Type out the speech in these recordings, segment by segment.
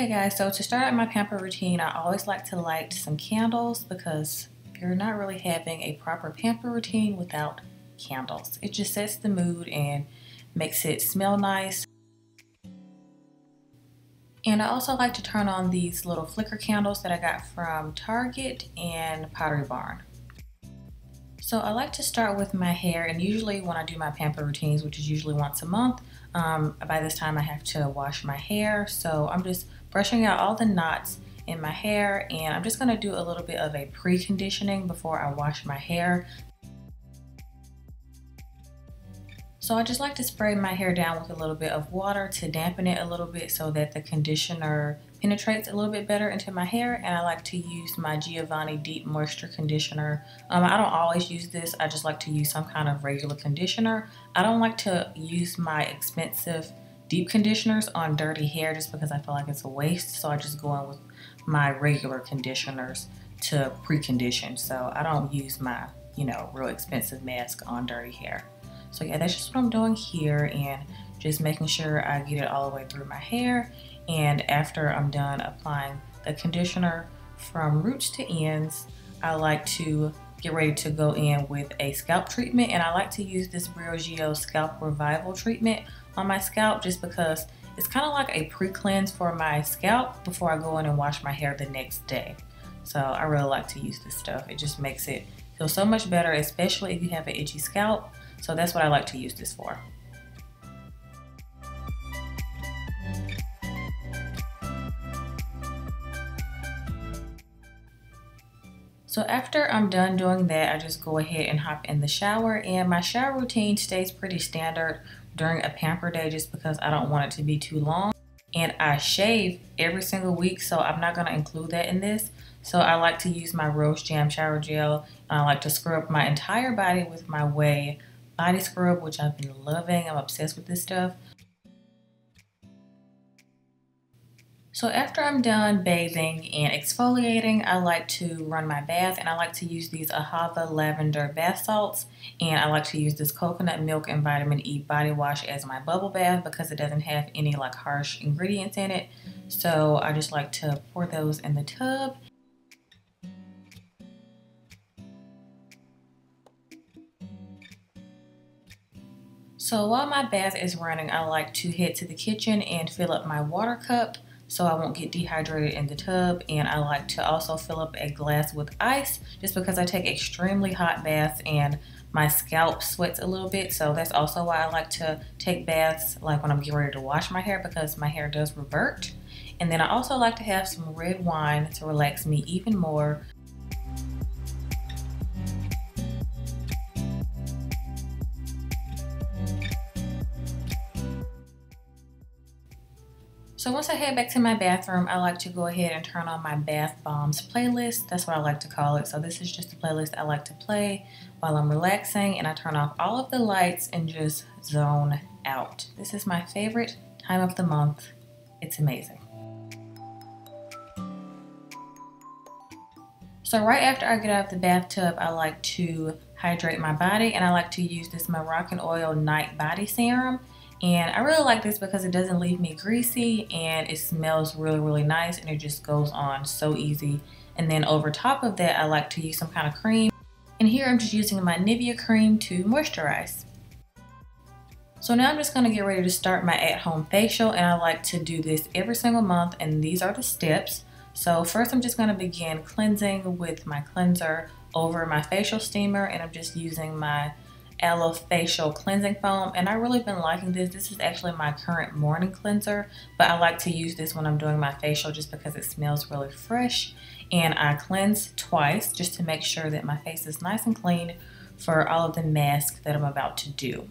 Hey guys, so to start out my pamper routine, I always like to light some candles because you're not really having a proper pamper routine without candles. It just sets the mood and makes it smell nice. And I also like to turn on these little flicker candles that I got from Target and Pottery Barn. So I like to start with my hair, and usually when I do my pamper routines, which is usually once a month, by this time I have to wash my hair. So I'm just brushing out all the knots in my hair, and I'm just going to do a little bit of a pre-conditioning before I wash my hair. So I just like to spray my hair down with a little bit of water to dampen it a little bit so that the conditioner penetrates a little bit better into my hair. And I like to use my Giovanni Deep Moisture Conditioner. I don't always use this. I just like to use some kind of regular conditioner. I don't like to use my expensive deep conditioners on dirty hair just because I feel like it's a waste. So I just go in with my regular conditioners to pre-condition. So I don't use my, real expensive mask on dirty hair. So yeah, that's just what I'm doing here, and just making sure I get it all the way through my hair. And after I'm done applying the conditioner from roots to ends, I like to get ready to go in with a scalp treatment. And I like to use this Briogeo Scalp Revival treatment on my scalp just because it's kind of like a pre-cleanse for my scalp before I go in and wash my hair the next day. So I really like to use this stuff. It just makes it feel so much better, especially if you have an itchy scalp. So that's what I like to use this for. So after I'm done doing that, I just go ahead and hop in the shower, and my shower routine stays pretty standard during a pamper day just because I don't want it to be too long. And I shave every single week, so I'm not going to include that in this. So I like to use my Rose Jam shower gel. I like to scrub my entire body with my Quai body scrub, which I've been loving. I'm obsessed with this stuff. So after I'm done bathing and exfoliating, I like to run my bath, and I like to use these Ahava lavender bath salts, and I like to use this coconut milk and vitamin E body wash as my bubble bath because it doesn't have any harsh ingredients in it. So I just like to pour those in the tub. So while my bath is running, I like to head to the kitchen and fill up my water cup so I won't get dehydrated in the tub. And I like to also fill up a glass with ice just because I take extremely hot baths and my scalp sweats a little bit. So that's also why I like to take baths like when I'm getting ready to wash my hair, because my hair does revert. And then I also like to have some red wine to relax me even more. So once I head back to my bathroom, I like to go ahead and turn on my Bath Bombs playlist. That's what I like to call it. So this is just a playlist I like to play while I'm relaxing, and I turn off all of the lights and just zone out. This is my favorite time of the month. It's amazing. So right after I get out of the bathtub, I like to hydrate my body, and I like to use this Moroccan oil night body serum. And I really like this because it doesn't leave me greasy, and it smells really, really nice, and it just goes on so easy. And then over top of that, I like to use some kind of cream. And here I'm just using my Nivea Cream to moisturize. So now I'm just going to get ready to start my at-home facial, and I like to do this every single month, and these are the steps. So first I'm just going to begin cleansing with my cleanser over my facial steamer, and I'm just using my Aloe facial cleansing foam, and I really been liking this. This is actually my current morning cleanser, but I like to use this when I'm doing my facial just because it smells really fresh. And I cleanse twice just to make sure that my face is nice and clean for all of the masks that I'm about to do.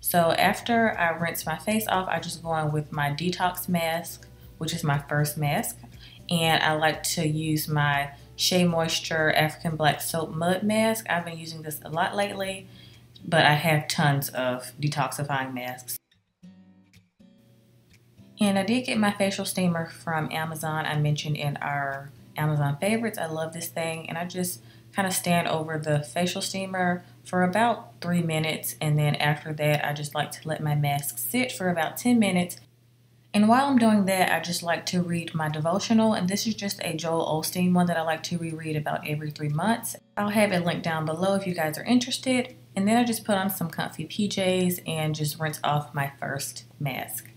So after I rinse my face off, I just go in with my detox mask, which is my first mask, and I like to use my Shea Moisture African Black Soap Mud Mask. I've been using this a lot lately, but I have tons of detoxifying masks. And I did get my facial steamer from Amazon. I mentioned in our Amazon favorites. I love this thing, and I just kind of stand over the facial steamer for about 3 minutes, and then after that I just like to let my mask sit for about 10 minutes. And while I'm doing that, I just like to read my devotional, and this is just a Joel Osteen one that I like to reread about every 3 months. I'll have it linked down below if you guys are interested. And then I just put on some comfy PJs and just rinse off my first mask.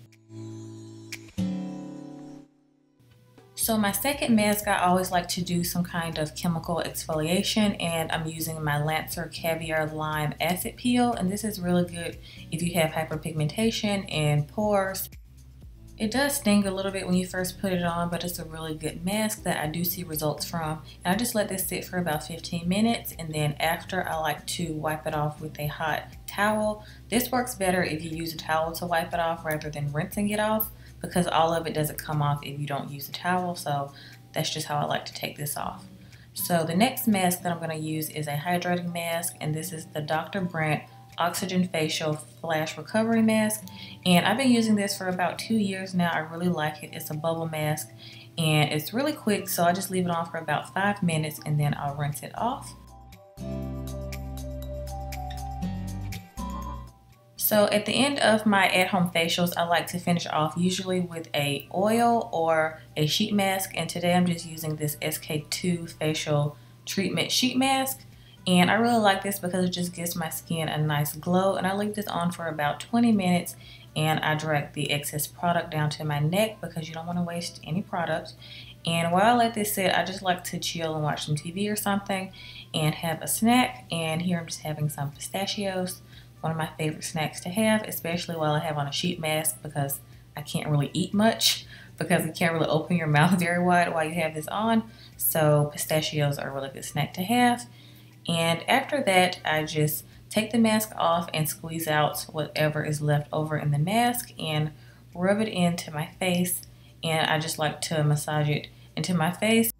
So my second mask, I always like to do some kind of chemical exfoliation, and I'm using my Lancer Caviar Lime Acid Peel, and this is really good if you have hyperpigmentation and pores. It does sting a little bit when you first put it on, but it's a really good mask that I do see results from. And I just let this sit for about 15 minutes, and then after, I like to wipe it off with a hot towel. This works better if you use a towel to wipe it off rather than rinsing it off, because all of it doesn't come off if you don't use a towel. So that's just how I like to take this off. So the next mask that I'm going to use is a hydrating mask, and this is the Dr. Brandt Oxygen Facial Flash Recovery Mask, and I've been using this for about 2 years now. I really like it. It's a bubble mask and it's really quick, so I just leave it on for about 5 minutes and then I'll rinse it off. So at the end of my at-home facials, I like to finish off usually with a oil or a sheet mask, and today I'm just using this SK-II Facial Treatment Sheet Mask. And I really like this because it just gives my skin a nice glow, and I leave this on for about 20 minutes and I drag the excess product down to my neck because you don't want to waste any product. And while I let this sit, I just like to chill and watch some TV or something and have a snack. And here I'm just having some pistachios, one of my favorite snacks to have, especially while I have on a sheet mask because I can't really eat much because you can't really open your mouth very wide while you have this on. So pistachios are a really good snack to have. And after that, I just take the mask off and squeeze out whatever is left over in the mask and rub it into my face. And I just like to massage it into my face.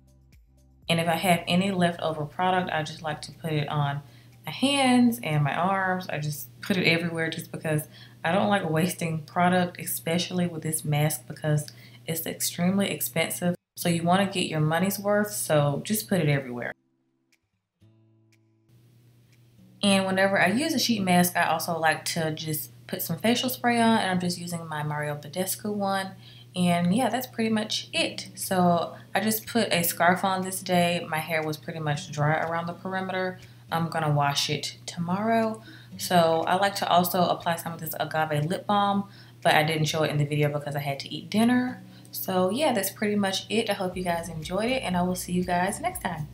And if I have any leftover product, I just like to put it on my hands and my arms. I just put it everywhere just because I don't like wasting product, especially with this mask because it's extremely expensive. So you want to get your money's worth, so just put it everywhere. And whenever I use a sheet mask, I also like to just put some facial spray on, and I'm just using my Madescu one. And yeah, that's pretty much it. So I just put a scarf on this day. My hair was pretty much dry around the perimeter. I'm gonna wash it tomorrow. So I like to also apply some of this Agave lip balm, but I didn't show it in the video because I had to eat dinner. So yeah, that's pretty much it. I hope you guys enjoyed it, and I will see you guys next time.